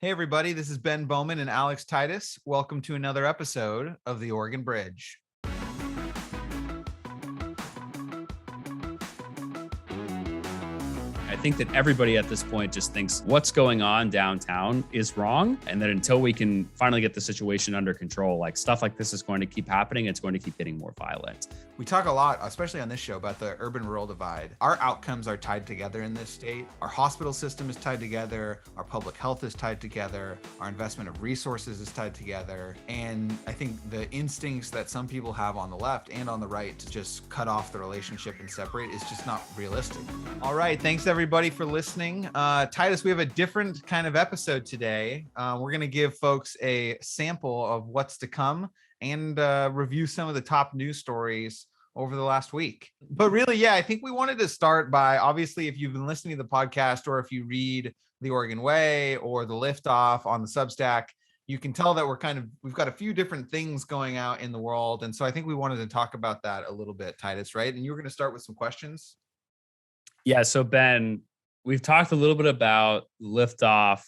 Hey, everybody, this is Ben Bowman and Alex Titus. Welcome to another episode of The Oregon Bridge. I think that everybody at this point just thinks what's going on downtown is wrong. And that until we can finally get the situation under control, like stuff like this is going to keep happening. It's going to keep getting more violent. We talk a lot, especially on this show, about the urban-rural divide. Our outcomes are tied together in this state. Our hospital system is tied together. Our public health is tied together. Our investment of resources is tied together. And I think the instincts that some people have on the left and on the right to just cut off the relationship and separate is just not realistic. All right, thanks everybody for listening. Titus, we have a different kind of episode today. We're going to give folks a sample of what's to come and review some of the top news stories over the last week. But really, yeah, I think we wanted to start by, obviously, if you've been listening to the podcast or if you read The Oregon Way or The Liftoff on the Substack, you can tell that we've got a few different things going out in the world. And so I think we wanted to talk about that a little bit, Titus, right? And you were going to start with some questions. Yeah. So Ben, we've talked a little bit about Liftoff,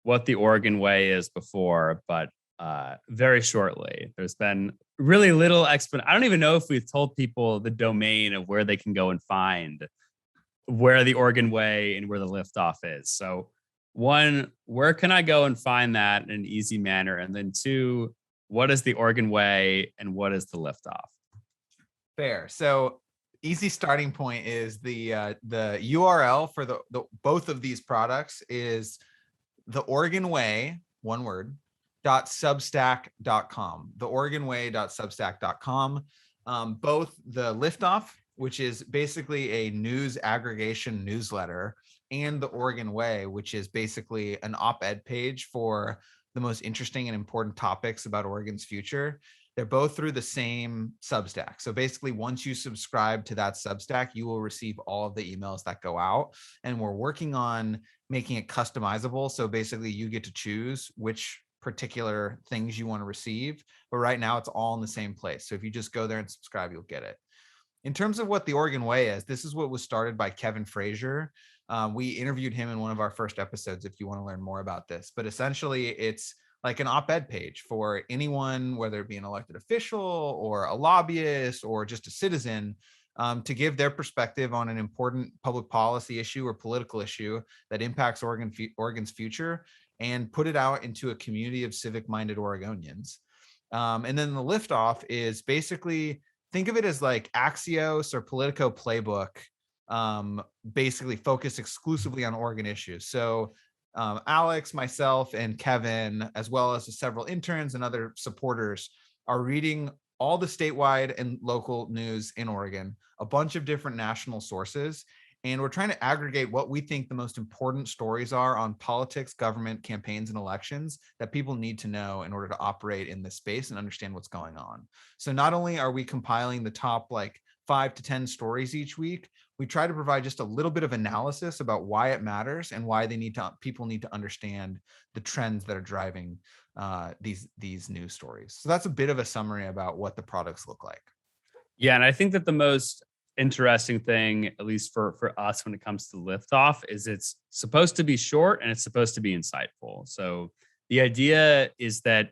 what the Oregon Way is before, but very shortly, there's been really little I don't even know if we've told people the domain of where they can go and find where the Oregon Way and where the Liftoff is. So one, where can I go and find that in an easy manner? And then two, what is the Oregon Way and what is the Liftoff? Fair. So easy starting point is the URL for the both of these products is the Oregon Way, one word, .substack.com, theoregonway.substack.com. Both the Liftoff, which is basically a news aggregation newsletter, and the Oregon Way, which is basically an op-ed page for the most interesting and important topics about Oregon's future. They're both through the same Substack. So basically, once you subscribe to that Substack, you will receive all of the emails that go out. And we're working on making it customizable. So basically, you get to choose which particular things you want to receive. But right now, it's all in the same place. So if you just go there and subscribe, you'll get it. In terms of what the Oregon Way is, this is what was started by Kevin Frazier. We interviewed him in one of our first episodes if you want to learn more about this. But essentially, it's like an op-ed page for anyone, whether it be an elected official or a lobbyist or just a citizen, to give their perspective on an important public policy issue or political issue that impacts Oregon's future and put it out into a community of civic-minded Oregonians. And then the Liftoff is basically, think of it as like Axios or Politico Playbook, basically focused exclusively on Oregon issues. So Alex, myself, and Kevin, as well as several interns and other supporters, are reading all the statewide and local news in Oregon, a bunch of different national sources, and we're trying to aggregate what we think the most important stories are on politics, government, campaigns, and elections that people need to know in order to operate in this space and understand what's going on. So not only are we compiling the top 5 to 10 stories each week, we try to provide just a little bit of analysis about why it matters and why people need to understand the trends that are driving these news stories. So that's a bit of a summary about what the products look like. Yeah, and I think that the most interesting thing, at least for us when it comes to Liftoff, is it's supposed to be short and it's supposed to be insightful. So the idea is that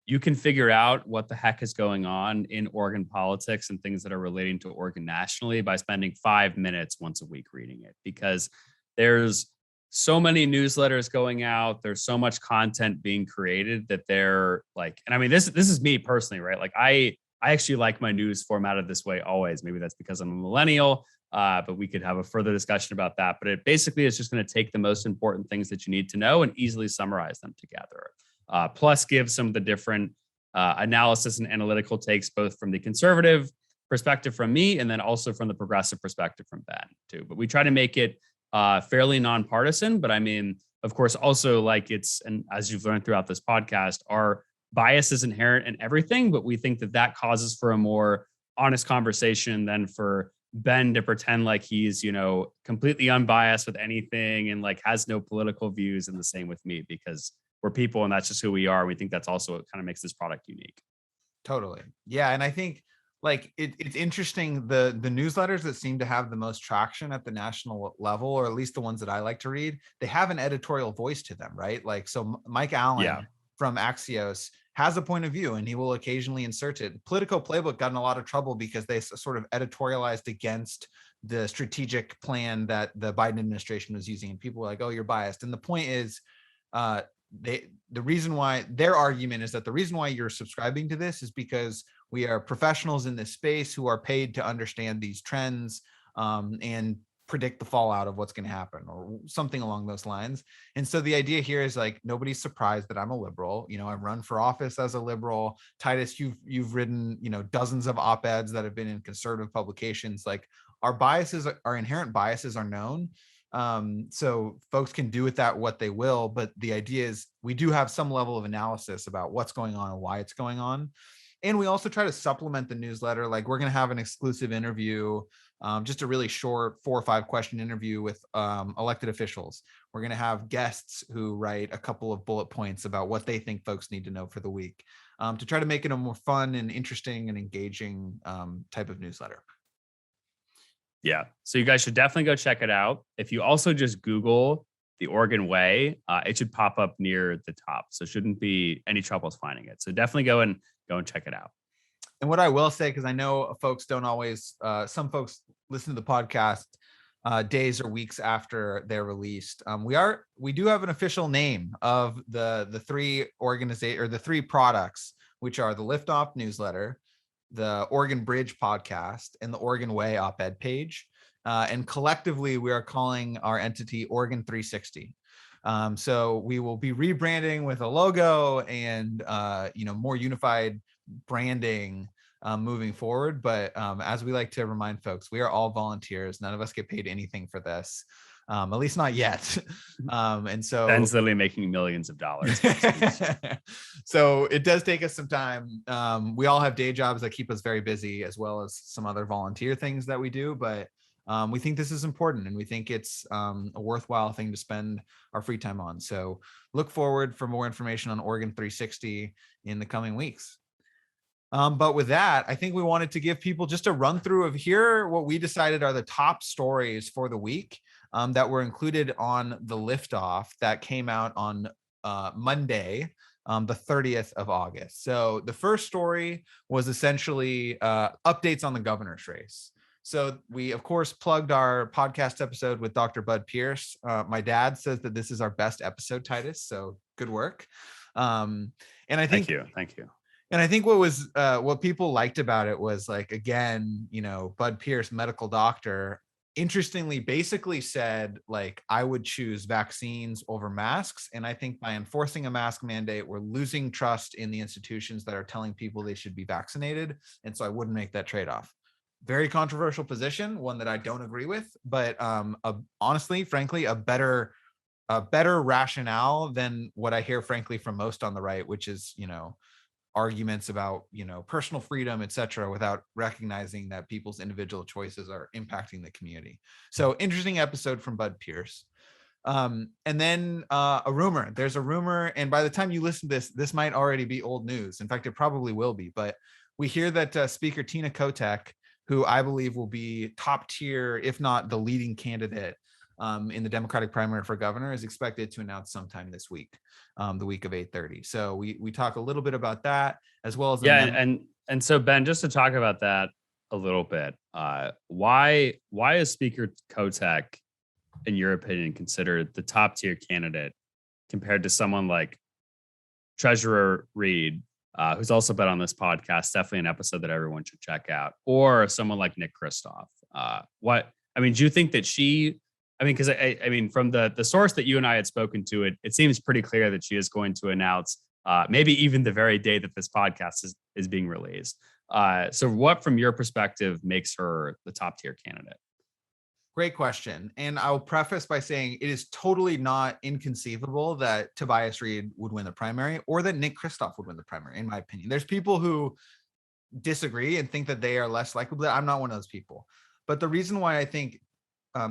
you can figure out what the heck is going on in Oregon politics and things that are relating to Oregon nationally by spending 5 minutes once a week reading it, because there's so many newsletters going out. There's so much content being created that they're like, and I mean, this is me personally, right? Like I actually like my news formatted this way always. Maybe that's because I'm a millennial, but we could have a further discussion about that. But it basically is just going to take the most important things that you need to know and easily summarize them together. Plus give some of the different analysis and analytical takes, both from the conservative perspective from me and then also from the progressive perspective from Ben too. But we try to make it fairly nonpartisan. But I mean, of course, also and as you've learned throughout this podcast, our bias is inherent in everything, but we think that causes for a more honest conversation than for Ben to pretend like he's, completely unbiased with anything and has no political views. And the same with me, because we're people and that's just who we are. We think that's also what kind of makes this product unique. Totally. Yeah. And I think like it's interesting, the newsletters that seem to have the most traction at the national level, or at least the ones that I like to read, they have an editorial voice to them, right? Like, so Mike Allen from Axios has a point of view and he will occasionally insert it. Politico Playbook got in a lot of trouble because they sort of editorialized against the strategic plan that the Biden administration was using, and people were like, oh, you're biased. And the point is, the reason why, their argument is that the reason why you're subscribing to this is because we are professionals in this space who are paid to understand these trends and predict the fallout of what's going to happen, or something along those lines. And so the idea here is like, nobody's surprised that I'm a liberal. You know, I run for office as a liberal. Titus, you've written, you know, dozens of op-eds that have been in conservative publications. Like, our biases, our inherent biases are known. So folks can do with that what they will, but the idea is we do have some level of analysis about what's going on and why it's going on. And we also try to supplement the newsletter. Like, we're going to have an exclusive interview, just a really short 4 or 5 question interview with elected officials. We're going to have guests who write a couple of bullet points about what they think folks need to know for the week, to try to make it a more fun and interesting and engaging type of newsletter. Yeah. So you guys should definitely go check it out. If you also just Google the Oregon Way, it should pop up near the top. So shouldn't be any troubles finding it. So definitely go and check it out. And what I will say, because I know folks don't always, some folks listen to the podcast days or weeks after they're released. We do have an official name of the 3 organization, or the 3 products, which are the Liftoff newsletter, the Oregon Bridge podcast, and the Oregon Way op-ed page. And collectively, we are calling our entity Oregon 360. So we will be rebranding with a logo and more unified branding moving forward. But as we like to remind folks, we are all volunteers. None of us get paid anything for this. At least not yet. And so Ben's literally making millions of dollars. So it does take us some time. We all have day jobs that keep us very busy, as well as some other volunteer things that we do. But we think this is important, and we think it's a worthwhile thing to spend our free time on. So look forward for more information on Oregon 360 in the coming weeks. But with that, I think we wanted to give people just a run through of here what we decided are the top stories for the week that were included on the Liftoff that came out on Monday, the 30th of August. So the first story was essentially updates on the governor's race. So we, of course, plugged our podcast episode with Dr. Bud Pierce. My dad says that this is our best episode, Titus. So good work. And I think Thank you. And I think what people liked about it was, like, again, Bud Pierce, medical doctor, interestingly, basically said, like, I would choose vaccines over masks. And I think by enforcing a mask mandate, we're losing trust in the institutions that are telling people they should be vaccinated. And so I wouldn't make that trade-off. Very controversial position, one that I don't agree with, but honestly, frankly, a better rationale than what I hear, frankly, from most on the right, which is, arguments about, personal freedom, et cetera, without recognizing that people's individual choices are impacting the community. So interesting episode from Bud Pierce. And then a rumor. There's a rumor, and by the time you listen to this might already be old news. In fact, it probably will be, but we hear that Speaker Tina Kotek, who I believe will be top tier, if not the leading candidate in the Democratic primary for governor, is expected to announce sometime this week, the week of 8:30. So we talk a little bit about that, as well as and so Ben, just to talk about that a little bit, why is Speaker Kotek, in your opinion, considered the top tier candidate compared to someone like Treasurer Read, who's also been on this podcast, definitely an episode that everyone should check out, or someone like Nick Kristof? Do you think that she? Because from the source that you and I had spoken to, it seems pretty clear that she is going to announce, maybe even the very day that this podcast is being released. So what, from your perspective, makes her the top tier candidate? Great question. And I'll preface by saying it is totally not inconceivable that Tobias Read would win the primary, or that Nick Kristof would win the primary, in my opinion. There's people who disagree and think that they are less likely. I'm not one of those people. But the reason why I think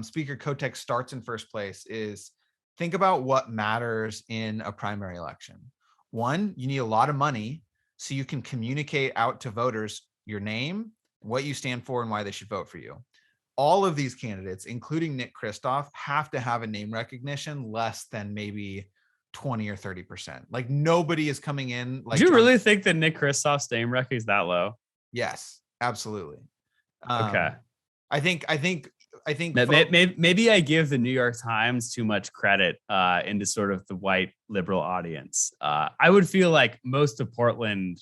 Speaker Kotek starts in first place is, think about what matters in a primary election. One, you need a lot of money so you can communicate out to voters your name, what you stand for, and why they should vote for you. All of these candidates, including Nick Kristof, have to have a name recognition less than maybe 20 or 30%. Like nobody is coming in. Like, do you really think that Nick Kristof's name rec is that low? Yes, absolutely. Okay. I think maybe I give the New York Times too much credit into sort of the white liberal audience. I would feel like most of Portland,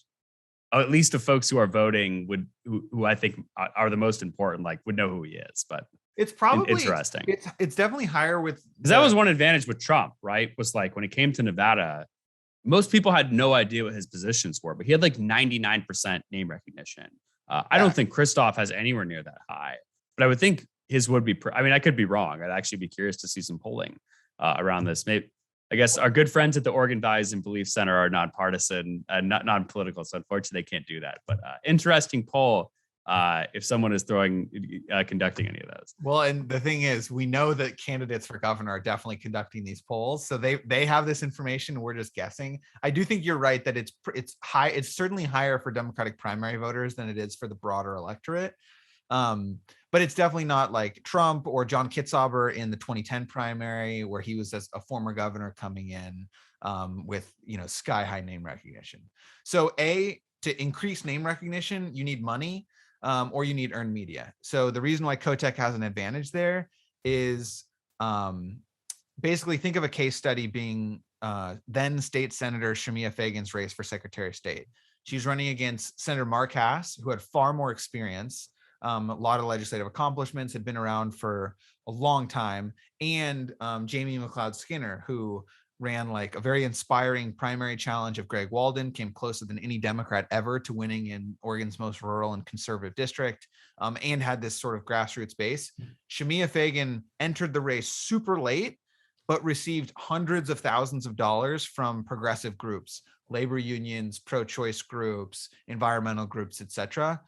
or at least the folks who are voting, who I think are the most important, like would know who he is. But it's probably interesting. It's definitely higher with, because that was one advantage with Trump, right? Was like when it came to Nevada, most people had no idea what his positions were, but he had like 99% name recognition. I don't think Kristof has anywhere near that high, but I would think his would be. I mean, I could be wrong. I'd actually be curious to see some polling around this. Maybe, I guess our good friends at the Oregon Values and Belief Center are nonpartisan and not non-political, so unfortunately they can't do that. But interesting poll if someone is conducting any of those. Well, and the thing is, we know that candidates for governor are definitely conducting these polls, so they have this information. We're just guessing. I do think you're right that it's high. It's certainly higher for Democratic primary voters than it is for the broader electorate. But it's definitely not like Trump or John Kitzhaber in the 2010 primary, where he was a former governor coming in with sky high name recognition. So to increase name recognition, you need money. Or you need earned media. So the reason why Kotek has an advantage there is basically think of a case study being then State Senator Shemia Fagan's race for Secretary of State. She's running against Senator Mark Hass, who had far more experience, a lot of legislative accomplishments, had been around for a long time, and Jamie McLeod-Skinner, who ran like a very inspiring primary challenge of Greg Walden, came closer than any Democrat ever to winning in Oregon's most rural and conservative district, and had this sort of grassroots base. Shemia Fagan entered the race super late, but received hundreds of thousands of dollars from progressive groups, labor unions, pro-choice groups, environmental groups, etc.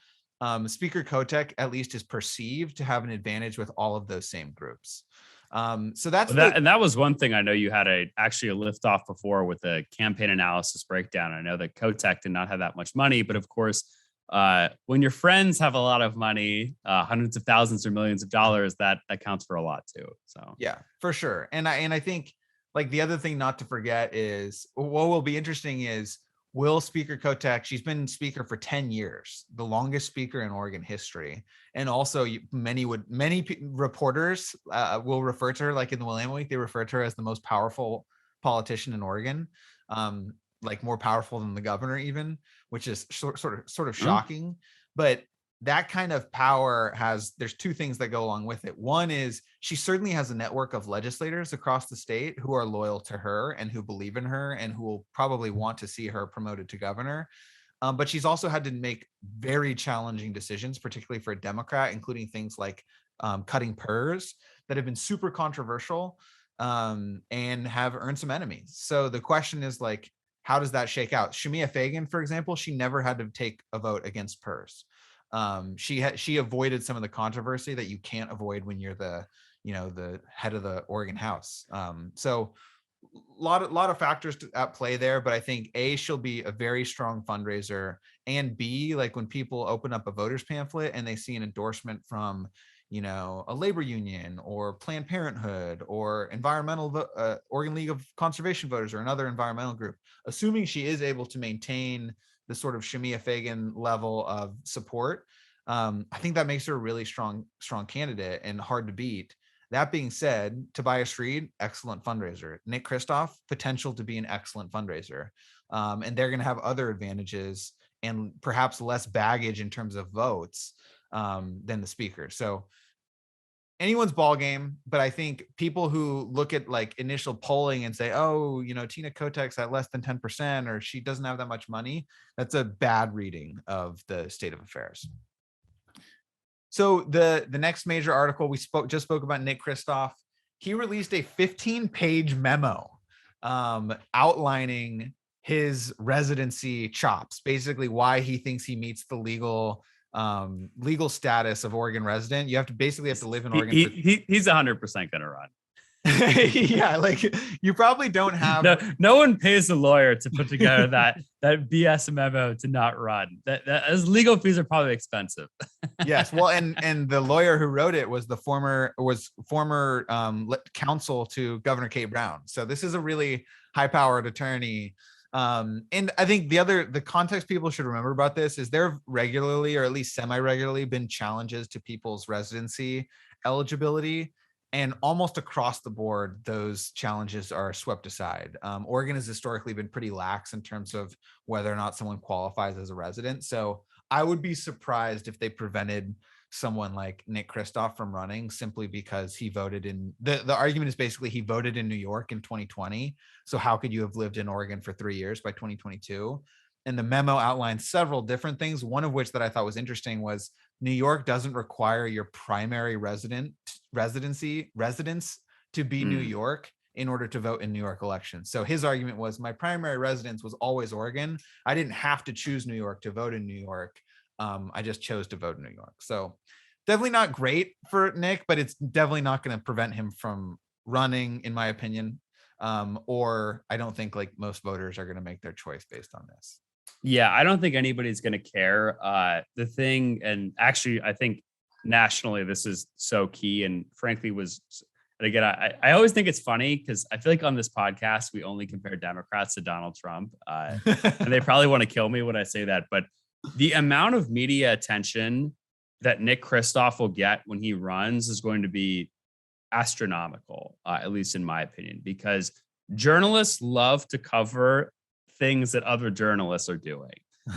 Speaker Kotek at least is perceived to have an advantage with all of those same groups. So that's and that was one thing I know you had actually a liftoff before with the campaign analysis breakdown. I know that Kotek did not have that much money, but of course, when your friends have a lot of money, hundreds of thousands or millions of dollars, that counts for a lot too. So yeah, for sure. And I think like the other thing not to forget is what will be interesting is, will Speaker Kotek, she's been speaker for 10 years, the longest speaker in Oregon history. And also many reporters will refer to her, like in the Willamette Week, they refer to her as the most powerful politician in Oregon, like more powerful than the governor even, which is sort of shocking. But that kind of power there's two things that go along with it. One is she certainly has a network of legislators across the state who are loyal to her and who believe in her and who will probably want to see her promoted to governor. But she's also had to make very challenging decisions, particularly for a Democrat, including things like cutting PERS that have been super controversial and have earned some enemies. So the question is like, how does that shake out? Shemia Fagan, for example, she never had to take a vote against PERS. She avoided some of the controversy that you can't avoid when you're the head of the Oregon House. So a lot of factors at play there, but I think she'll be a very strong fundraiser, and B, like when people open up a voter's pamphlet and they see an endorsement from a labor union or Planned Parenthood or environmental Oregon League of Conservation Voters or another environmental group, assuming she is able to maintain the sort of Shemia Fagan level of support, I think that makes her a really strong candidate and hard to beat. That being said, Tobias Read, excellent fundraiser. Nick Kristof, potential to be an excellent fundraiser. And they're going to have other advantages and perhaps less baggage in terms of votes than the speaker. So anyone's ball game, but I think people who look at like initial polling and say, oh, Tina Kotek's at less than 10%, or she doesn't have that much money, that's a bad reading of the state of affairs. So the next major article, we spoke about Nick Kristof. He released a 15-page memo outlining his residency chops, basically why he thinks he meets the legal status of Oregon resident. You have to live in Oregon. He's 100% going to run. Yeah, like you probably don't have no one pays a lawyer to put together that BS memo to not run. That as legal fees are probably expensive. Yes, well, and the lawyer who wrote it was former counsel to Governor Kate Brown. So this is a really high-powered attorney. And I think the context people should remember about this is there have regularly, or at least semi-regularly, been challenges to people's residency eligibility. And almost across the board, those challenges are swept aside. Oregon has historically been pretty lax in terms of whether or not someone qualifies as a resident. So I would be surprised if they prevented someone like Nick Kristof from running simply because he voted in the argument is basically he voted in New York in 2020. So how could you have lived in Oregon for 3 years by 2022? And the memo outlined several different things, one of which that I thought was interesting was New York doesn't require your primary residence to be New York in order to vote in New York elections. So his argument was my primary residence was always Oregon. I didn't have to choose New York to vote in New York. I just chose to vote in New York. So definitely not great for Nick, but it's definitely not going to prevent him from running, in my opinion. Or I don't think like most voters are going to make their choice based on this. Yeah, I don't think anybody's going to care. The thing, and actually, I think nationally, this is so key. And frankly, and again, I always think it's funny because I feel like on this podcast, we only compare Democrats to Donald Trump. And they probably want to kill me when I say that. But the amount of media attention that Nick Kristof will get when he runs is going to be astronomical, at least in my opinion, because journalists love to cover things that other journalists are doing.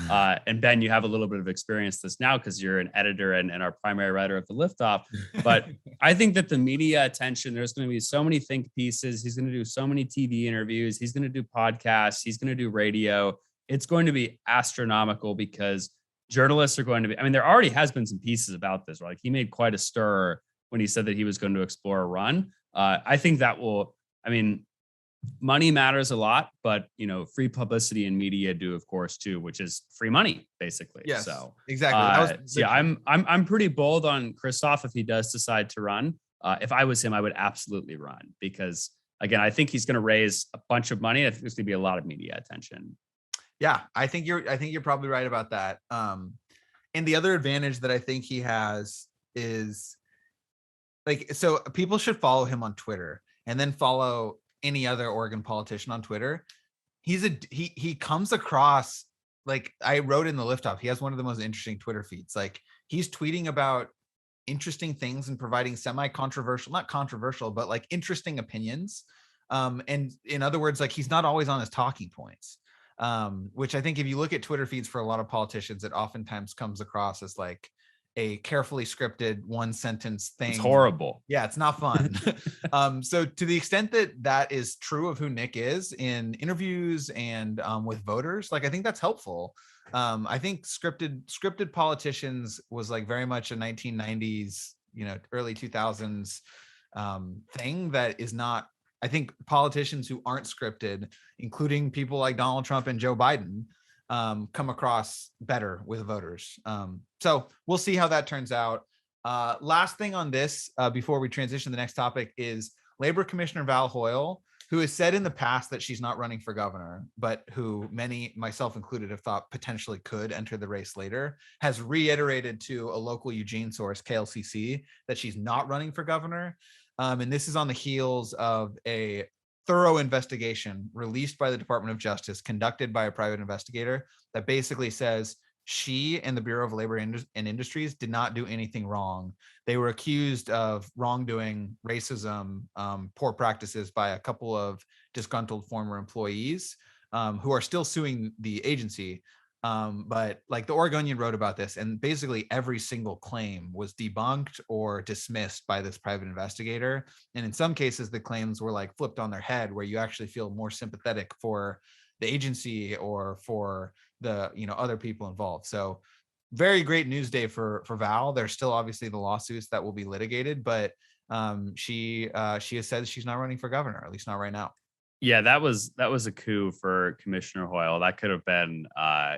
And Ben, you have a little bit of experience this now because you're an editor and our primary writer of the Liftoff. But I think that the media attention, there's going to be so many think pieces. He's going to do so many TV interviews. He's going to do podcasts. He's going to do radio. It's going to be astronomical because journalists are going to be, I mean, there already has been some pieces about this, right? Like he made quite a stir when he said that he was going to explore a run. I think that will, I mean, money matters a lot, but free publicity and media do, of course, too, which is free money, basically. Yes, so exactly. Yeah, I'm pretty bold on Kristof if he does decide to run. If I was him, I would absolutely run because, again, I think he's going to raise a bunch of money. I think there's going to be a lot of media attention. Yeah, I think you're probably right about that. And the other advantage that I think he has is so people should follow him on Twitter and then follow any other Oregon politician on Twitter. He comes across, like I wrote in the Liftoff, he has one of the most interesting Twitter feeds. Like he's tweeting about interesting things and providing semi-controversial, not controversial, but like interesting opinions. And in other words, like he's not always on his talking points. Which I think if you look at Twitter feeds for a lot of politicians, it oftentimes comes across as like a carefully scripted one sentence thing. It's horrible. Yeah, it's not fun. So to the extent that that is true of who Nick is in interviews and with voters, like I think that's helpful. I think scripted politicians was like very much a 1990s, early 2000s thing that is not. I think politicians who aren't scripted, including people like Donald Trump and Joe Biden, come across better with voters. So we'll see how that turns out. Last thing on this, before we transition to the next topic, is Labor Commissioner Val Hoyle, who has said in the past that she's not running for governor, but who many, myself included, have thought potentially could enter the race later, has reiterated to a local Eugene source, KLCC, that she's not running for governor. And this is on the heels of a thorough investigation released by the Department of Justice, conducted by a private investigator, that basically says she and the Bureau of Labor and Industries did not do anything wrong. They were accused of wrongdoing, racism, poor practices by a couple of disgruntled former employees who are still suing the agency. But like the Oregonian wrote about this, and basically every single claim was debunked or dismissed by this private investigator. And in some cases, the claims were like flipped on their head, where you actually feel more sympathetic for the agency or for the other people involved. So very great news day for Val. There's still obviously the lawsuits that will be litigated, but she has said she's not running for governor, at least not right now. Yeah, that was a coup for Commissioner Hoyle. That could have been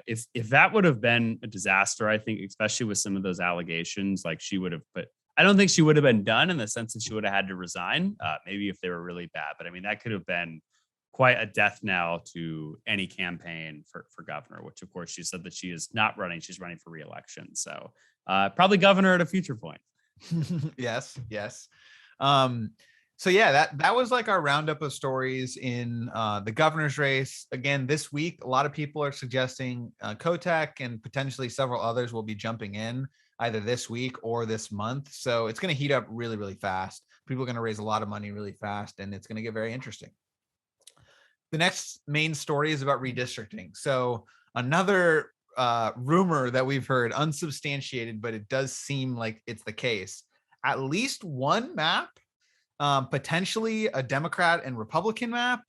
if that would have been a disaster, I think, especially with some of those allegations, like she would have put, I don't think she would have been done in the sense that she would have had to resign, maybe if they were really bad. But I mean, that could have been quite a death knell to any campaign for governor, which of course she said that she is not running. She's running for re-election. So probably governor at a future point. Yes. So yeah, that was like our roundup of stories in the governor's race. Again, this week, a lot of people are suggesting Kotek and potentially several others will be jumping in either this week or this month. So it's going to heat up really, really fast. People are going to raise a lot of money really fast, and it's going to get very interesting. The next main story is about redistricting. So another rumor that we've heard, unsubstantiated, but it does seem like it's the case. At least one map, potentially a Democrat and Republican map,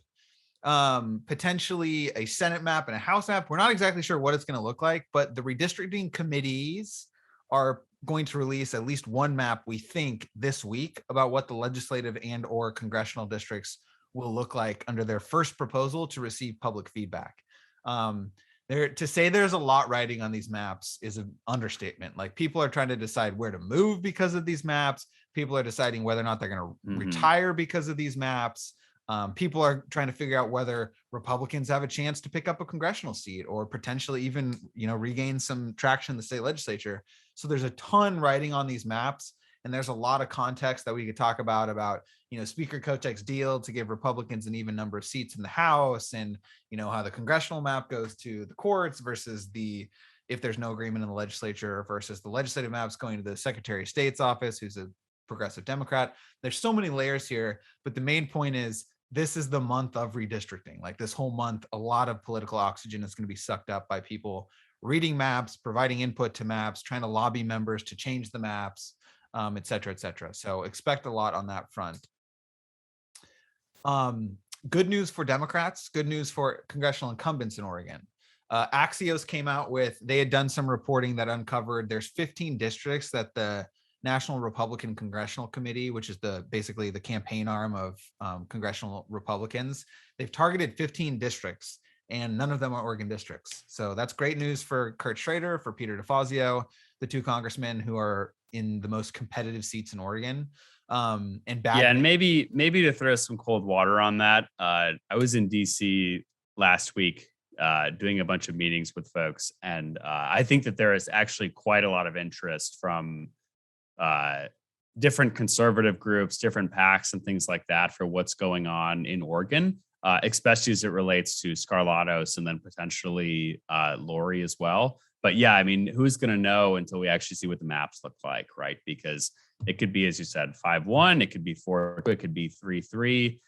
potentially a Senate map and a House map. We're not exactly sure what it's going to look like, but the redistricting committees are going to release at least one map, we think, this week about what the legislative and or congressional districts will look like under their first proposal to receive public feedback. To say there's a lot riding on these maps is an understatement. Like, people are trying to decide where to move because of these maps. People are deciding whether or not they're going to retire because of these maps. People are trying to figure out whether Republicans have a chance to pick up a congressional seat or potentially even, regain some traction in the state legislature. So there's a ton riding on these maps. And there's a lot of context that we could talk about, Speaker Kotek's deal to give Republicans an even number of seats in the House, and, how the congressional map goes to the courts versus if there's no agreement in the legislature versus the legislative maps going to the Secretary of State's office, who's a progressive Democrat. There's so many layers here, but the main point is this is the month of redistricting. Like, this whole month, a lot of political oxygen is going to be sucked up by people reading maps, providing input to maps, trying to lobby members to change the maps, et cetera, et cetera. So expect a lot on that front. Good news for Democrats, good news for congressional incumbents in Oregon. Axios came out they had done some reporting that uncovered there's 15 districts that the National Republican Congressional Committee, which is basically the campaign arm of congressional Republicans, they've targeted 15 districts, and none of them are Oregon districts. So that's great news for Kurt Schrader, for Peter DeFazio, the two congressmen who are in the most competitive seats in Oregon. And maybe to throw some cold water on that, I was in DC last week doing a bunch of meetings with folks, and I think that there is actually quite a lot of interest from different conservative groups, different PACs and things like that for what's going on in Oregon, especially as it relates to Skarlatos and then potentially Lori as well. But yeah, I mean, who's going to know until we actually see what the maps look like, right? Because it could be, as you said, 5-1, it could be 4-2, it could be 3-3.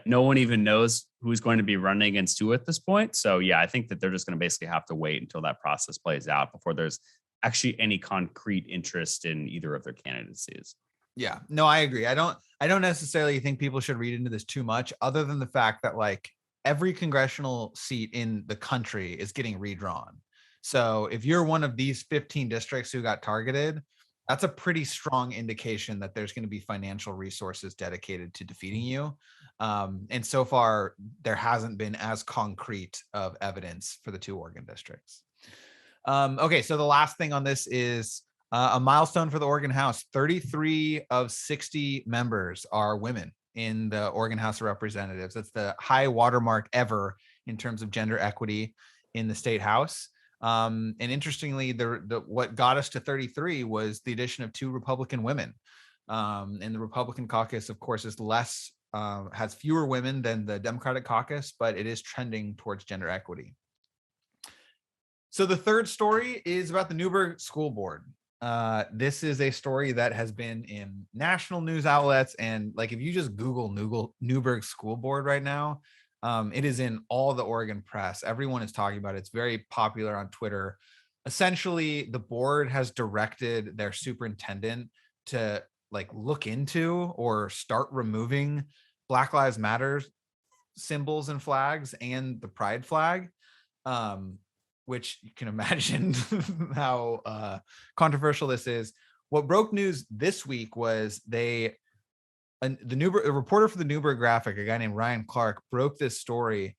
No one even knows who's going to be running against who at this point. So yeah, I think that they're just going to basically have to wait until that process plays out before there's actually any concrete interest in either of their candidacies. Yeah, no, I agree. I don't necessarily think people should read into this too much, other than the fact that like every congressional seat in the country is getting redrawn. So if you're one of these 15 districts who got targeted, that's a pretty strong indication that there's going to be financial resources dedicated to defeating you. And so far, there hasn't been as concrete of evidence for the two Oregon districts. Okay, so the last thing on this is a milestone for the Oregon House. 33 of 60 members are women in the Oregon House of Representatives. That's the high watermark ever in terms of gender equity in the state house. And interestingly, what got us to 33 was the addition of 2 Republican women. And the Republican caucus, of course, has fewer women than the Democratic caucus, but it is trending towards gender equity. So the third story is about the Newberg School Board. This is a story that has been in national news outlets, and like if you just Google Newberg School Board right now, it is in all the Oregon press. Everyone is talking about it. It's very popular on Twitter. Essentially, the board has directed their superintendent to like look into or start removing Black Lives Matter symbols and flags and the pride flag, which you can imagine how controversial this is. What broke news this week was a reporter for the Newbergh Graphic, a guy named Ryan Clark, broke this story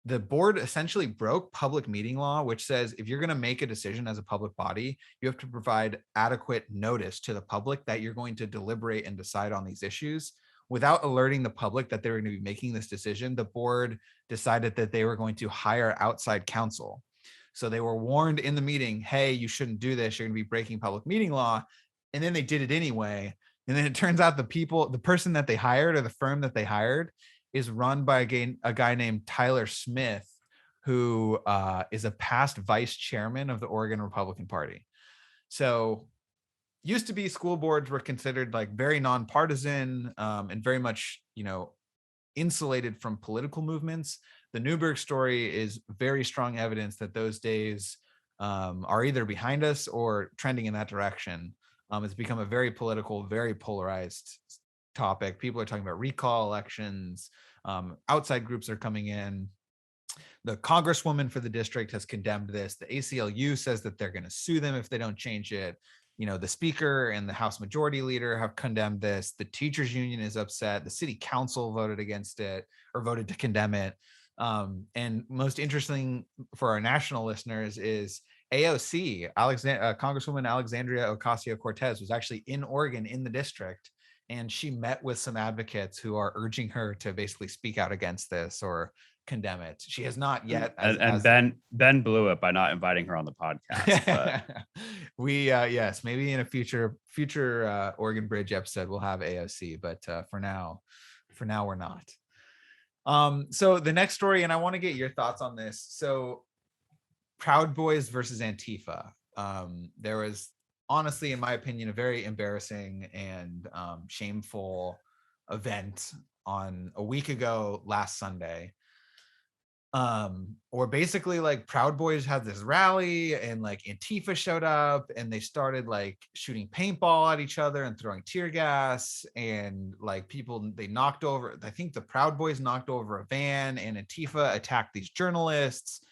the board essentially broke public meeting law, which says if you're going to make a decision as a public body, you have to provide adequate notice to the public that you're going to deliberate and decide on these issues. Without alerting the public that they were going to be making this decision, the board decided that they were going to hire outside counsel. So they were warned in the meeting, hey, you shouldn't do this. You're going to be breaking public meeting law. And then they did it anyway. And then it turns out the person that they hired, or the firm that they hired, is run by a guy named Tyler Smith, who is a past vice chairman of the Oregon Republican Party. So used to be school boards were considered like very nonpartisan and very much, insulated from political movements. The Newberg story is very strong evidence that those days are either behind us or trending in that direction. It's become a very political, very polarized topic. People are talking about recall elections. Outside groups are coming in. The congresswoman for the district has condemned this. The ACLU says that they're going to sue them if they don't change it. The speaker and the House Majority Leader have condemned this. The teachers union is upset. The city council voted against it, or voted to condemn it. And most interesting for our national listeners is AOC, Congresswoman Alexandria Ocasio-Cortez, was actually in Oregon in the district, and she met with some advocates who are urging her to basically speak out against this or condemn it. She has not yet. Ben blew it by not inviting her on the podcast. But. Yes, maybe in a future Oregon Bridge episode we'll have AOC, but for now we're not. So the next story, and I want to get your thoughts on this. So Proud Boys versus Antifa. There was, honestly, in my opinion, a very embarrassing and shameful event on a week ago last Sunday. Or basically like Proud Boys had this rally and like Antifa showed up and they started like shooting paintball at each other and throwing tear gas, and like they knocked over, I think the Proud Boys knocked over a van, and Antifa attacked these journalists.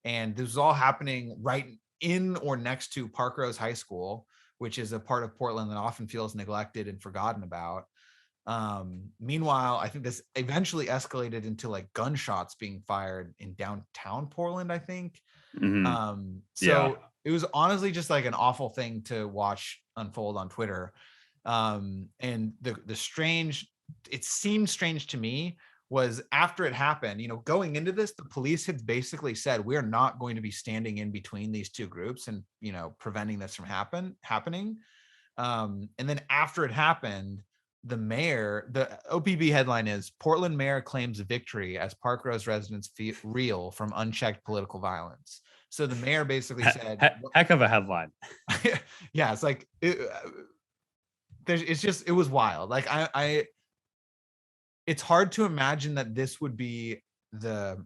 And this was all happening right in or next to Parkrose High School, which is a part of Portland that often feels neglected and forgotten about. Meanwhile, I think this eventually escalated into like gunshots being fired in downtown Portland, I think. So it was honestly just like an awful thing to watch unfold on Twitter. And it seemed strange to me was after it happened, going into this, the police had basically said, we're not going to be standing in between these two groups and, preventing this from happening. And then after it happened, the OPB headline is Portland mayor claims victory as Parkrose residents reel from unchecked political violence. So the mayor basically said, heck of a headline. Yeah. It's like, it was wild. Like it's hard to imagine that this would be the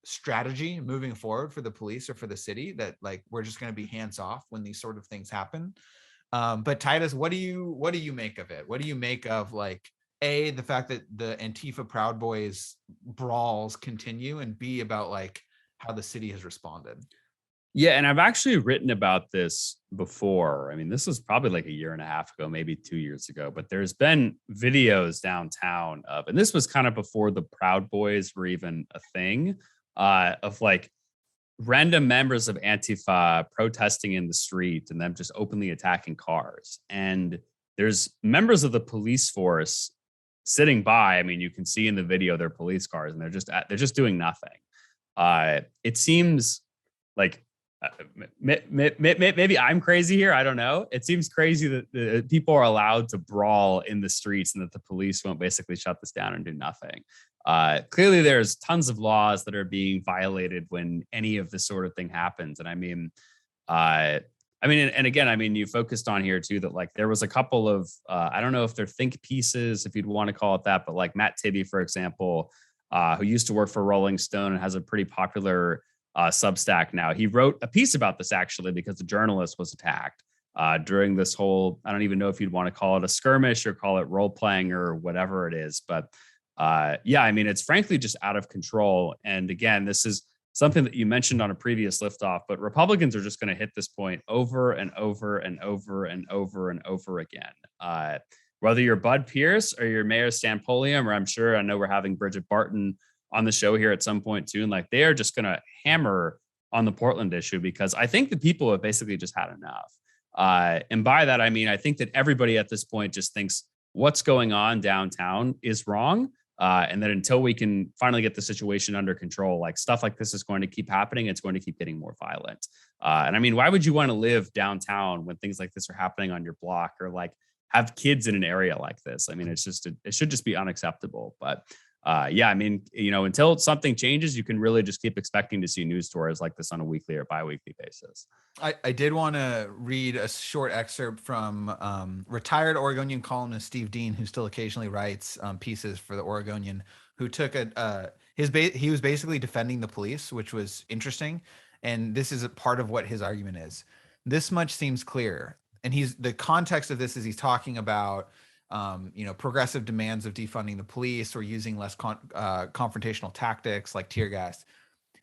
strategy moving forward for the police or for the city, that like, we're just going to be hands off when these sort of things happen. But Titus, what do you make of it? What do you make of like the fact that the Antifa Proud Boys brawls continue, and B, about like how the city has responded? Yeah, and I've actually written about this before. I mean, this was probably like a year and a half ago, maybe 2 years ago, but there's been videos downtown and this was kind of before the Proud Boys were even a thing, of like random members of Antifa protesting in the street and them just openly attacking cars. And there's members of the police force sitting by. I mean, you can see in the video their police cars, and they're just doing nothing. It seems like maybe I'm crazy here. I don't know. It seems crazy that the people are allowed to brawl in the streets and that the police won't basically shut this down and do nothing. Clearly there's tons of laws that are being violated when any of this sort of thing happens. And and again, you focused on here too, that like there was a couple of, I don't know if they're think pieces, if you'd want to call it that, but like Matt Tibby, for example, who used to work for Rolling Stone and has a pretty popular Substack now. He wrote a piece about this actually because the journalist was attacked during this whole, I don't even know if you'd want to call it a skirmish or call it role playing or whatever it is. But it's frankly just out of control. And again, this is something that you mentioned on a previous liftoff, but Republicans are just going to hit this point over and over and over and over and over again. Whether you're Bud Pierce or you're Mayor Stan Pulliam, or I know we're having Bridget Barton on the show here at some point too. And like, they are just going to hammer on the Portland issue because I think the people have basically just had enough. And by that, I mean, I think that everybody at this point just thinks what's going on downtown is wrong. And that until we can finally get the situation under control, like stuff like this is going to keep happening. It's going to keep getting more violent. And I mean, why would you want to live downtown when things like this are happening on your block or like have kids in an area like this? I mean, it should just be unacceptable. But yeah, I mean, until something changes, you can really just keep expecting to see news stories like this on a weekly or biweekly basis. I did want to read a short excerpt from retired Oregonian columnist Steve Dean, who still occasionally writes pieces for the Oregonian, who took he was basically defending the police, which was interesting. And this is a part of what his argument is. This much seems clear. And the context of this is he's talking about progressive demands of defunding the police or using less confrontational tactics like tear gas.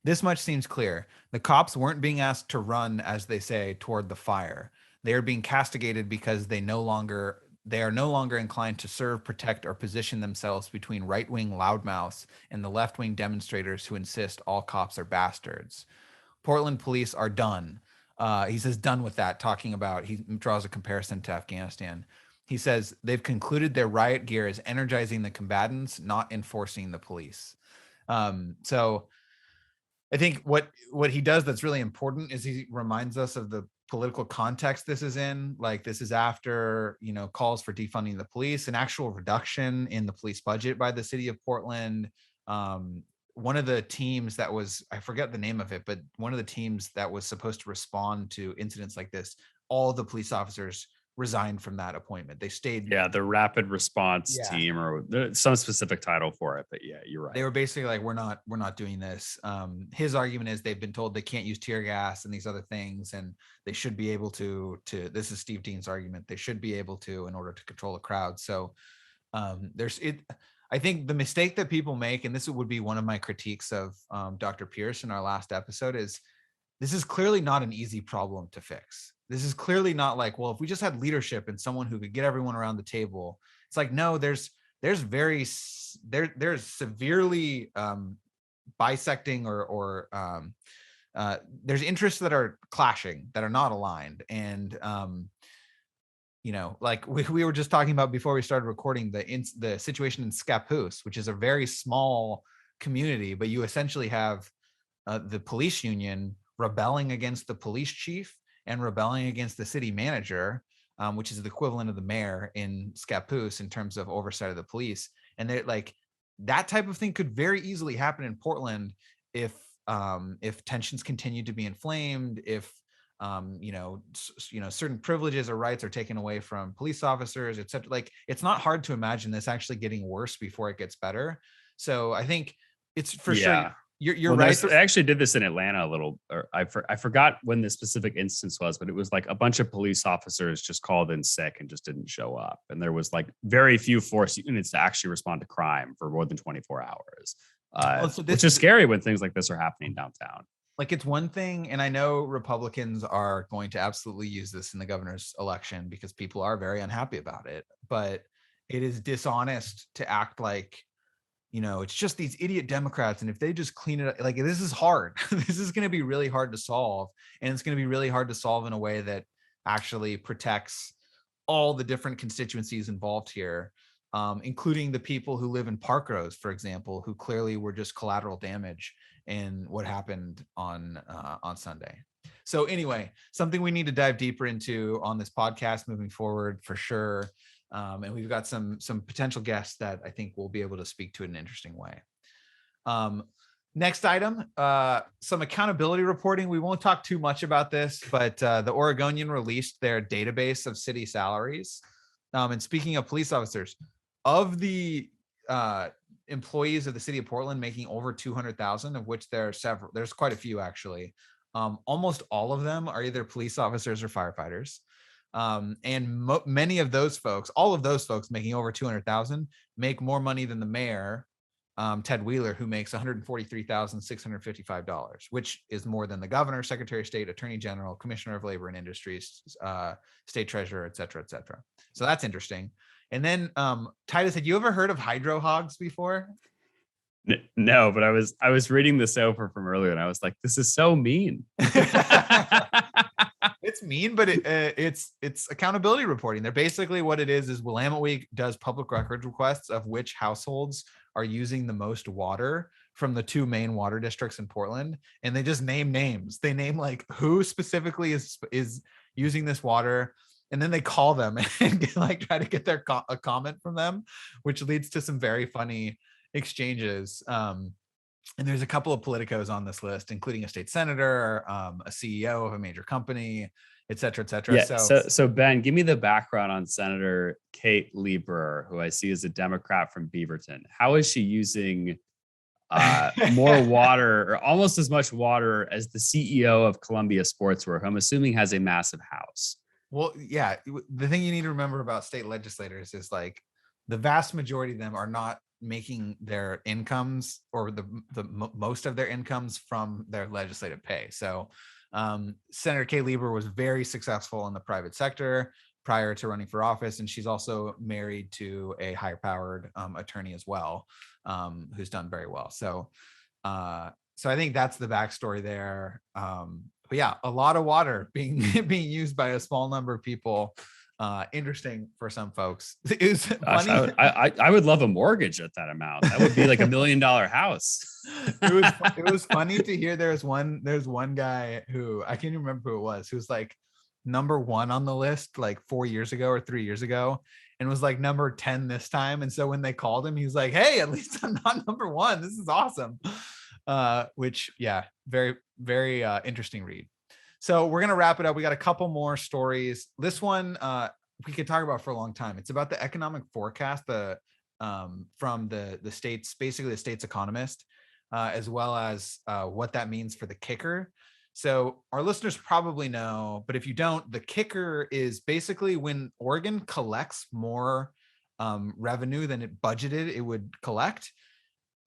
This much seems clear. The cops weren't being asked to run, as they say, toward the fire. They are being castigated because they are no longer inclined to serve, protect, or position themselves between right-wing loudmouths and the left-wing demonstrators who insist all cops are bastards. Portland police are done. He says done with that, he draws a comparison to Afghanistan. He says they've concluded their riot gear is energizing the combatants, not enforcing the police. So I think what he does that's really important is he reminds us of the political context this is in. Like, this is after, calls for defunding the police, an actual reduction in the police budget by the city of Portland. One of the teams that was, I forget the name of it, but one of the teams that was supposed to respond to incidents like this, all the police officers resigned from that appointment. They stayed. Yeah, the rapid response team, or some specific title for it. But yeah, you're right. They were basically like, we're not doing this. His argument is they've been told they can't use tear gas and these other things, and they should be able to. This is Steve Dean's argument. They should be able to in order to control the crowd. So I think the mistake that people make, and this would be one of my critiques of Dr. Pierce in our last episode, is this is clearly not an easy problem to fix. This is clearly not like, well, if we just had leadership and someone who could get everyone around the table. It's like, no, there's severely bisecting or there's interests that are clashing, that are not aligned. And like we were just talking about before we started recording, the situation in Scappoose, which is a very small community, but you essentially have the police union rebelling against the police chief and rebelling against the city manager, which is the equivalent of the mayor in Scappoose in terms of oversight of the police. And they're like, that type of thing could very easily happen in Portland if tensions continue to be inflamed, if certain privileges or rights are taken away from police officers, etc. Like, it's not hard to imagine this actually getting worse before it gets better. So I think it's for sure. You're right. I actually did this in Atlanta a little, or I forgot when the specific instance was, but it was like a bunch of police officers just called in sick and just didn't show up. And there was like very few force units to actually respond to crime for more than 24 hours, which is scary when things like this are happening downtown. Like, it's one thing, and I know Republicans are going to absolutely use this in the governor's election because people are very unhappy about it, but it is dishonest to act like, it's just these idiot Democrats. And if they just clean it up, like, this is hard. This is going to be really hard to solve. And it's going to be really hard to solve in a way that actually protects all the different constituencies involved here, including the people who live in Parkrose, for example, who clearly were just collateral damage in what happened on Sunday. So anyway, something we need to dive deeper into on this podcast moving forward for sure. And we've got some potential guests that I think will be able to speak to it in an interesting way. Next item, some accountability reporting. We won't talk too much about this, but the Oregonian released their database of city salaries. And speaking of police officers, of the employees of the city of Portland making over 200,000, of which there's quite a few actually. Almost all of them are either police officers or firefighters. And many of those folks, all of those folks making over 200,000 make more money than the mayor, Ted Wheeler, who makes $143,655, which is more than the governor, secretary of state, attorney general, commissioner of labor and industries, state treasurer, et cetera, et cetera. So that's interesting. And then Titus, had you ever heard of hydro hogs before? No, but I was reading this over from earlier, and I was like, this is so mean. It's mean, but it's accountability reporting. They're basically what it is Willamette Week does public records requests of which households are using the most water from the 2 main water districts in Portland, and they just name names. They name like who specifically is using this water, and then they call them and try to get a comment from them, which leads to some very funny exchanges. And there's a couple of politicos on this list, including a state senator, a CEO of a major company, et cetera, et cetera. Yeah. So Ben, give me the background on Senator Kate Lieber, who I see as a Democrat from Beaverton. How is she using more water, or almost as much water, as the CEO of Columbia Sportswear, who I'm assuming has a massive house? Well, yeah. The thing you need to remember about state legislators is like the vast majority of them are not making their incomes or the most of their incomes from their legislative pay. So Senator Kay Lieber was very successful in the private sector prior to running for office, and she's also married to a higher powered attorney as well, who's done very well. So I think that's the backstory there. But yeah, a lot of water being used by a small number of people. Interesting for some folks. It was funny. I would love a mortgage at that amount. That would be like $1 million house. It was funny to hear. There's one guy who I can't even remember who it was, who's like number 1 on the list like 4 years ago or 3 years ago, and was like number 10 this time. And so when they called him, he was like, "Hey, at least I'm not number 1. This is awesome." Which, yeah, very, very interesting read. So we're going to wrap it up. We got a couple more stories. This one we could talk about for a long time. It's about the economic forecast from the state's, basically the state's economist, as well as what that means for the kicker. So our listeners probably know, but if you don't, the kicker is basically when Oregon collects more revenue than it budgeted it would collect,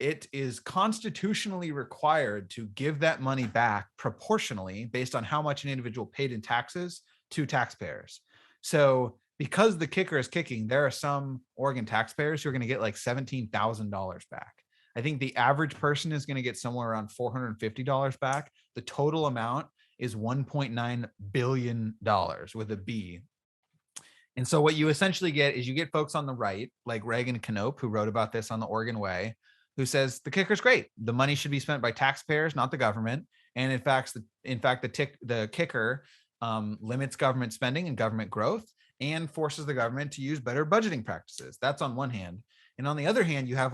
it is constitutionally required to give that money back proportionally based on how much an individual paid in taxes to taxpayers. So because the kicker is kicking, there are some Oregon taxpayers who are going to get like $17,000 back. I think the average person is going to get somewhere around $450 back. The total amount is $1.9 billion with a B. And so what you essentially get is you get folks on the right, like Reagan Knope, who wrote about this on the Oregon Way, who says the kicker's great. The money should be spent by taxpayers, not the government. And in fact, the kicker limits government spending and government growth and forces the government to use better budgeting practices. That's on one hand. And on the other hand, you have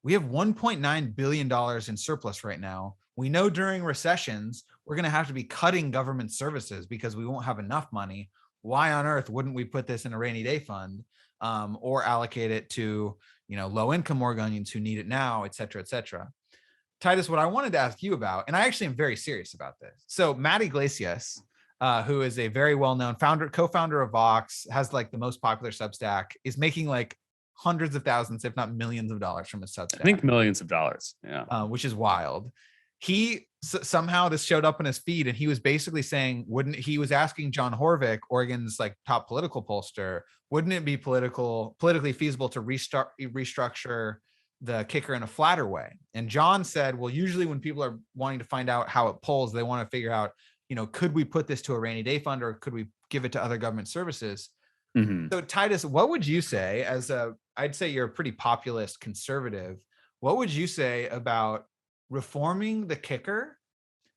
we have $1.9 billion in surplus right now. We know during recessions, we're going to have to be cutting government services because we won't have enough money. Why on earth wouldn't we put this in a rainy day fund or allocate it to low income Oregonians who need it now, et cetera, et cetera. Titus, what I wanted to ask you about, and I actually am very serious about this. So Matt Iglesias, who is a very well-known co-founder of Vox, has like the most popular Substack, is making like hundreds of thousands, if not millions of dollars from his Substack. I think millions of dollars. Yeah. Which is wild. He somehow this showed up in his feed, and he was basically saying, he was asking John Horvick, Oregon's like top political pollster, wouldn't it be politically feasible to restructure the kicker in a flatter way? And John said, well, usually when people are wanting to find out how it polls, they want to figure out, could we put this to a rainy day fund or could we give it to other government services? Mm-hmm. So Titus, what would you say I'd say you're a pretty populist conservative. What would you say about reforming the kicker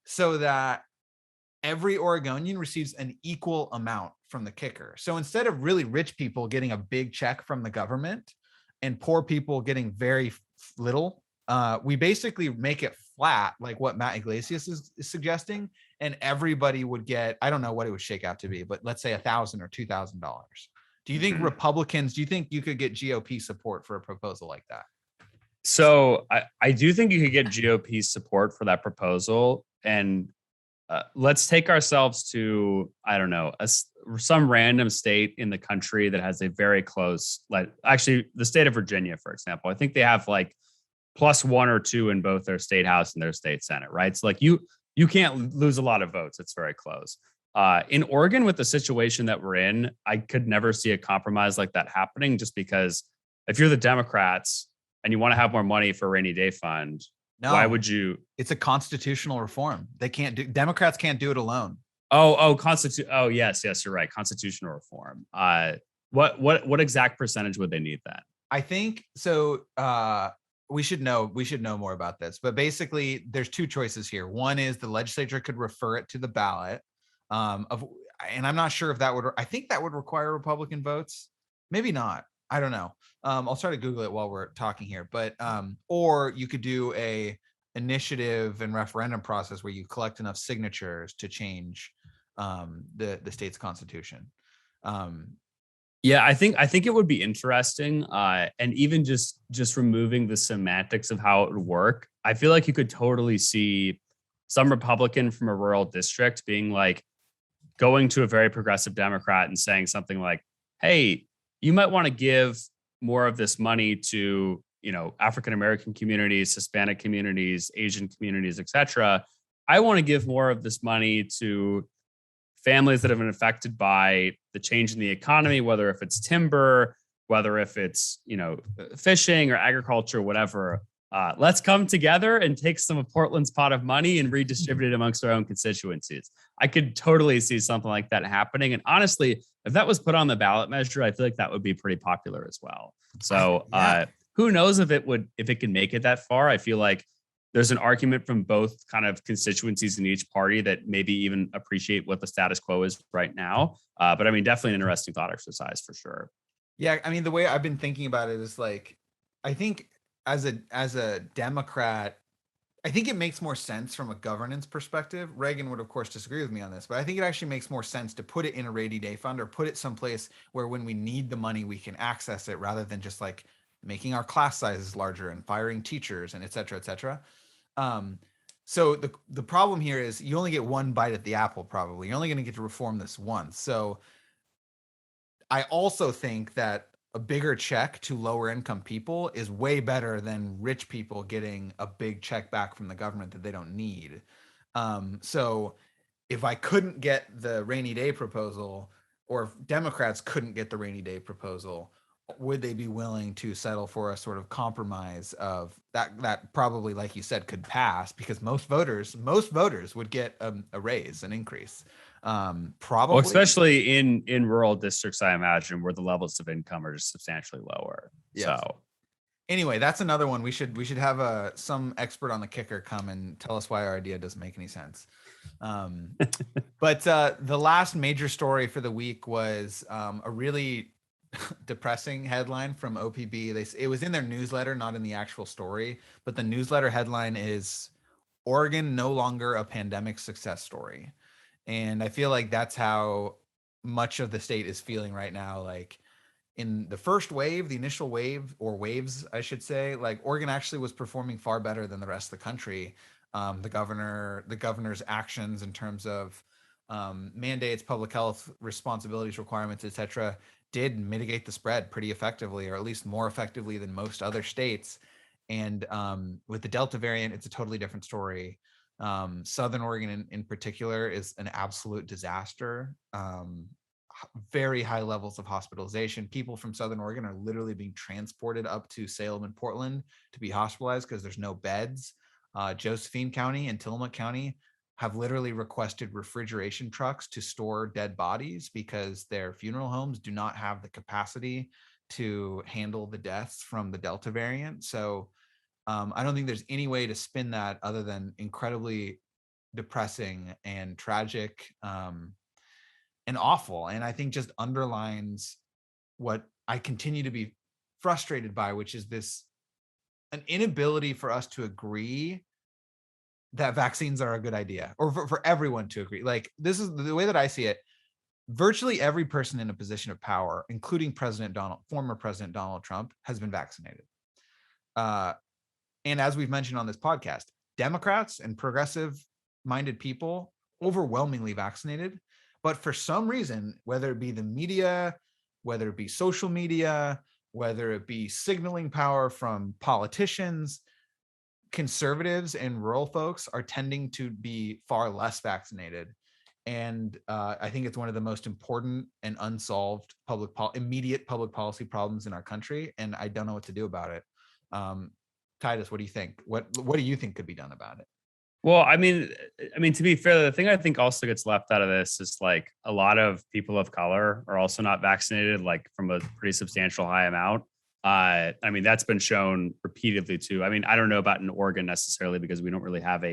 so that every Oregonian receives an equal amount from the kicker? So instead of really rich people getting a big check from the government and poor people getting very little, we basically make it flat, like what Matt Iglesias is suggesting, and everybody would get, I don't know what it would shake out to be, but let's say $1,000 or $2,000. Do you think Republicans, do you think you could get GOP support for a proposal like that? So I do think you could get GOP support for that proposal. And let's take ourselves to, I don't know, some random state in the country that has a very close, actually the state of Virginia, for example. I think they have like +1 or 2 in both their state house and their state senate, right? So like you can't lose a lot of votes. It's very close. In Oregon, with the situation that we're in, I could never see a compromise like that happening, just because if you're the Democrats, and you want to have more money for a rainy day fund, why No, would you? it's a constitutional reform. Democrats can't do it alone. Oh, yes, you're right. Constitutional reform. What exact percentage would they need then? I think so. We should know more about this, but basically there's two choices here. One is the legislature could refer it to the ballot, and I'm not sure if I think that would require Republican votes. Maybe not. I don't know. I'll try to Google it while we're talking here, but or you could do a initiative and referendum process where you collect enough signatures to change the state's constitution. Yeah, I think it would be interesting, and even just removing the semantics of how it would work, I feel like you could totally see some Republican from a rural district being like going to a very progressive Democrat and saying something like, "Hey, you might want to give more of this money to African American communities, Hispanic communities, Asian communities, etc. I want to give more of this money to families that have been affected by the change in the economy, whether if it's timber, whether if it's, fishing or agriculture, whatever. Let's come together and take some of Portland's pot of money and redistribute it amongst our own constituencies." I could totally see something like that happening. And honestly, if that was put on the ballot measure, I feel like that would be pretty popular as well. So who knows if it can make it that far. I feel like there's an argument from both kind of constituencies in each party that maybe even appreciate what the status quo is right now. But I mean, definitely an interesting thought exercise for sure. Yeah, I mean, the way I've been thinking about it is like, I think as a Democrat, I think it makes more sense from a governance perspective. Reagan would, of course, disagree with me on this, but I think it actually makes more sense to put it in a rainy day fund or put it someplace where when we need the money, we can access it rather than just like making our class sizes larger and firing teachers and et cetera, et cetera. So the problem here is you only get one bite at the apple, probably. You're only going to get to reform this once. So I also think that a bigger check to lower income people is way better than rich people getting a big check back from the government that they don't need. So if I couldn't get the rainy day proposal, or if Democrats couldn't get the rainy day proposal, would they be willing to settle for a sort of compromise of that probably, like you said, could pass because most voters would get a raise, an increase. Probably. Well, especially in rural districts, I imagine, where the levels of income are just substantially lower. Yes. So anyway, that's another one. We should have some expert on the kicker come and tell us why our idea doesn't make any sense. But the last major story for the week was a really depressing headline from OPB. It was in their newsletter, not in the actual story, but the newsletter headline is "Oregon no longer a pandemic success story." And I feel like that's how much of the state is feeling right now. Like in the first wave, the initial wave, or waves, I should say, like Oregon actually was performing far better than the rest of the country. The governor's actions in terms of mandates, public health responsibilities, requirements, etc., did mitigate the spread pretty effectively, or at least more effectively than most other states. And with the Delta variant, it's a totally different story. Southern Oregon in particular is an absolute disaster. Very high levels of hospitalization. People from Southern Oregon are literally being transported up to Salem and Portland to be hospitalized because there's no beds. Josephine County and Tillamook County have literally requested refrigeration trucks to store dead bodies because their funeral homes do not have the capacity to handle the deaths from the Delta variant. So I don't think there's any way to spin that other than incredibly depressing and tragic and awful. And I think just underlines what I continue to be frustrated by, which is an inability for us to agree that vaccines are a good idea, or for everyone to agree. Like, this is the way that I see it. Virtually every person in a position of power, including former President Donald Trump, has been vaccinated. And as we've mentioned on this podcast, Democrats and progressive-minded people overwhelmingly vaccinated. But for some reason, whether it be the media, whether it be social media, whether it be signaling power from politicians, conservatives and rural folks are tending to be far less vaccinated. And I think it's one of the most important and unsolved immediate public policy problems in our country. And I don't know what to do about it. Titus, what do you think? What do you think could be done about it? Well, to be fair, the thing I think also gets left out of this is like a lot of people of color are also not vaccinated, like from a pretty substantial high amount. That's been shown repeatedly too. I don't know about in Oregon necessarily because we don't really have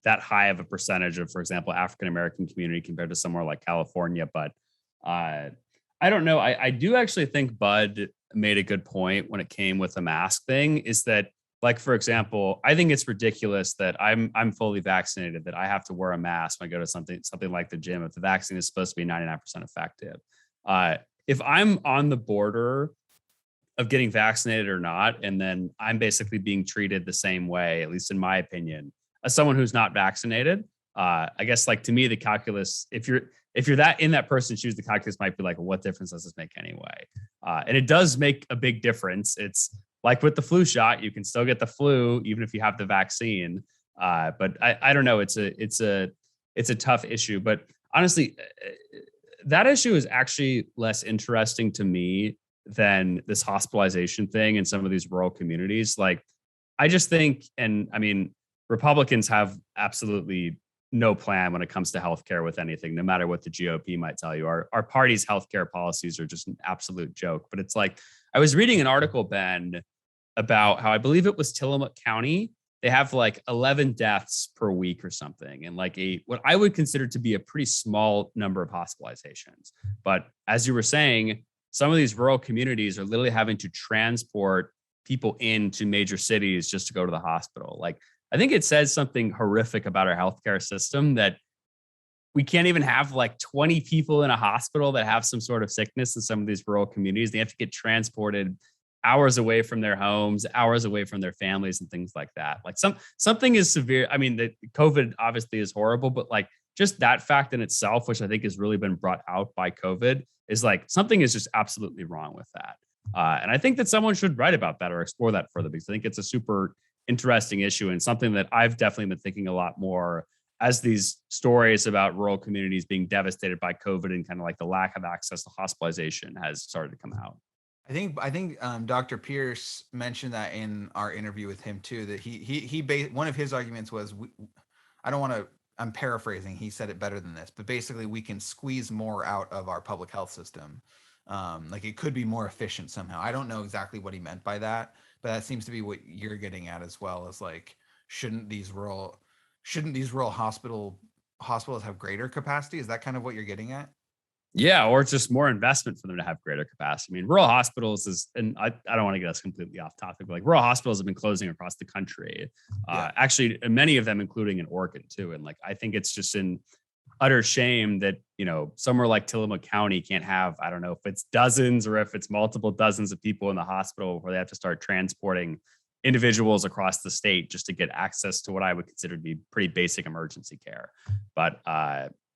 that high of a percentage of, for example, African American community compared to somewhere like California. But I don't know. I do actually think Bud made a good point when it came with the mask thing. Is that, like, for example, I think it's ridiculous that I'm fully vaccinated, that I have to wear a mask when I go to something like the gym if the vaccine is supposed to be 99% effective. If I'm on the border of getting vaccinated or not, and then I'm basically being treated the same way, at least in my opinion, as someone who's not vaccinated, I guess, like, to me, the calculus, if you're that in that person's shoes, the calculus might be like, well, what difference does this make anyway? And it does make a big difference. It's like with the flu shot, you can still get the flu even if you have the vaccine. But I don't know. It's a tough issue. But honestly, that issue is actually less interesting to me than this hospitalization thing in some of these rural communities. Like, I just think, Republicans have absolutely no plan when it comes to healthcare with anything, no matter what the GOP might tell you. Our party's healthcare policies are just an absolute joke. But it's like, I was reading an article, Ben, about how I believe it was Tillamook County. They have like 11 deaths per week or something, and like what I would consider to be a pretty small number of hospitalizations. But as you were saying, some of these rural communities are literally having to transport people into major cities just to go to the hospital. Like, I think it says something horrific about our healthcare system that we can't even have like 20 people in a hospital that have some sort of sickness in some of these rural communities. They have to get transported hours away from their homes, hours away from their families, and things like that. Like, something is severe. The COVID obviously is horrible, but like, just that fact in itself, which I think has really been brought out by COVID, is like, something is just absolutely wrong with that. And I think that someone should write about that or explore that further, because I think it's a super interesting issue and something that I've definitely been thinking a lot more as these stories about rural communities being devastated by COVID and kind of like the lack of access to hospitalization has started to come out. I think Dr. Pierce mentioned that in our interview with him too, that one of his arguments was, I'm paraphrasing, he said it better than this, but basically we can squeeze more out of our public health system. Like, it could be more efficient somehow. I don't know exactly what he meant by that, but that seems to be what you're getting at as well, as like, shouldn't these rural hospitals have greater capacity? Is that kind of what you're getting at? Yeah, or just more investment for them to have greater capacity. Rural hospitals and I don't want to get us completely off topic, but like, rural hospitals have been closing across the country. Actually, many of them, including in Oregon too. And like, I think it's just an utter shame that, somewhere like Tillamook County can't have, I don't know if it's dozens or if it's multiple dozens of people in the hospital where they have to start transporting individuals across the state just to get access to what I would consider to be pretty basic emergency care. But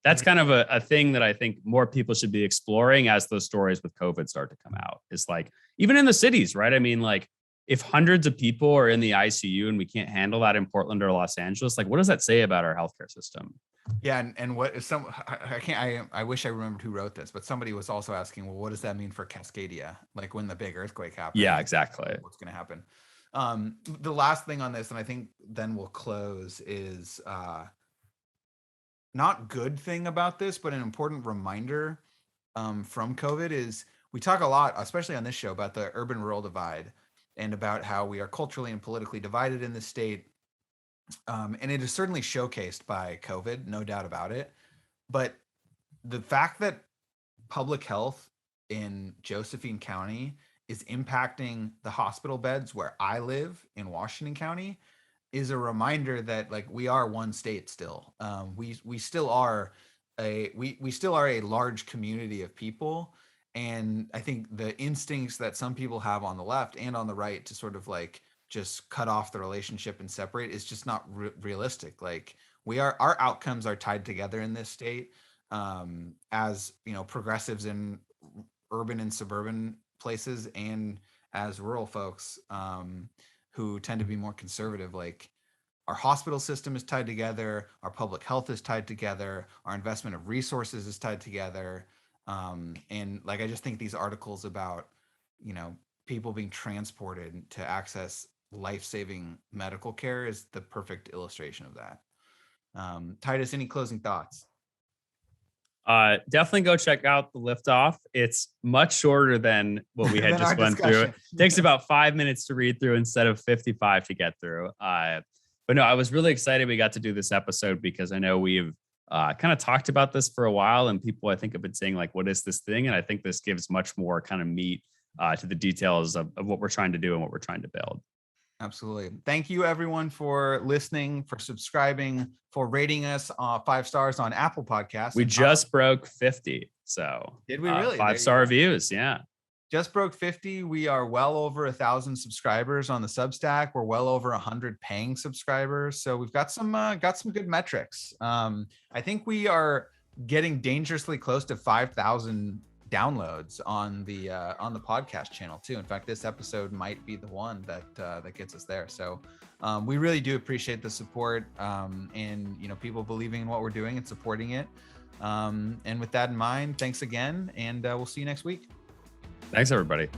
that's kind of a thing that I think more people should be exploring as those stories with COVID start to come out. It's like, even in the cities, right? Like, if hundreds of people are in the ICU and we can't handle that in Portland or Los Angeles, like, what does that say about our healthcare system? Yeah, and what is I wish I remembered who wrote this, but somebody was also asking, well, what does that mean for Cascadia? Like, when the big earthquake happens? Yeah, exactly. What's going to happen? The last thing on this, and I think then we'll close, is not good thing about this, but an important reminder from COVID is, we talk a lot, especially on this show, about the urban-rural divide and about how we are culturally and politically divided in this state. And it is certainly showcased by COVID, no doubt about it. But the fact that public health in Josephine County is impacting the hospital beds where I live in Washington County is a reminder that, like, we are one state still. We still are we still are a large community of people. And I think the instincts that some people have on the left and on the right to sort of like just cut off the relationship and separate is just not realistic. Like, our outcomes are tied together in this state. As progressives in urban and suburban places, and as rural folks who tend to be more conservative, like, our hospital system is tied together, our public health is tied together, our investment of resources is tied together. And like, I just think these articles about, people being transported to access life-saving medical care is the perfect illustration of that. Titus, any closing thoughts? Definitely go check out the Liftoff. It's much shorter than what we had just went through. It takes about 5 minutes to read through instead of 55 to get through. But no, I was really excited we got to do this episode because I know we've kind of talked about this for a while, and people I think have been saying like, what is this thing? And I think this gives much more kind of meat to the details of what we're trying to do and what we're trying to build. Absolutely. Thank you everyone for listening, for subscribing, for rating us 5 stars on Apple Podcasts. We just broke 50. So did we really? 5-star reviews. Yeah. Just broke 50. We are well over 1,000 subscribers on the Substack. We're well over 100 paying subscribers. So we've got some good metrics. I think we are getting dangerously close to 5,000 downloads on the podcast channel too. In fact, this episode might be the one that gets us there. So we really do appreciate the support and people believing in what we're doing and supporting it. And with that in mind, thanks again, and we'll see you next week. Thanks, everybody.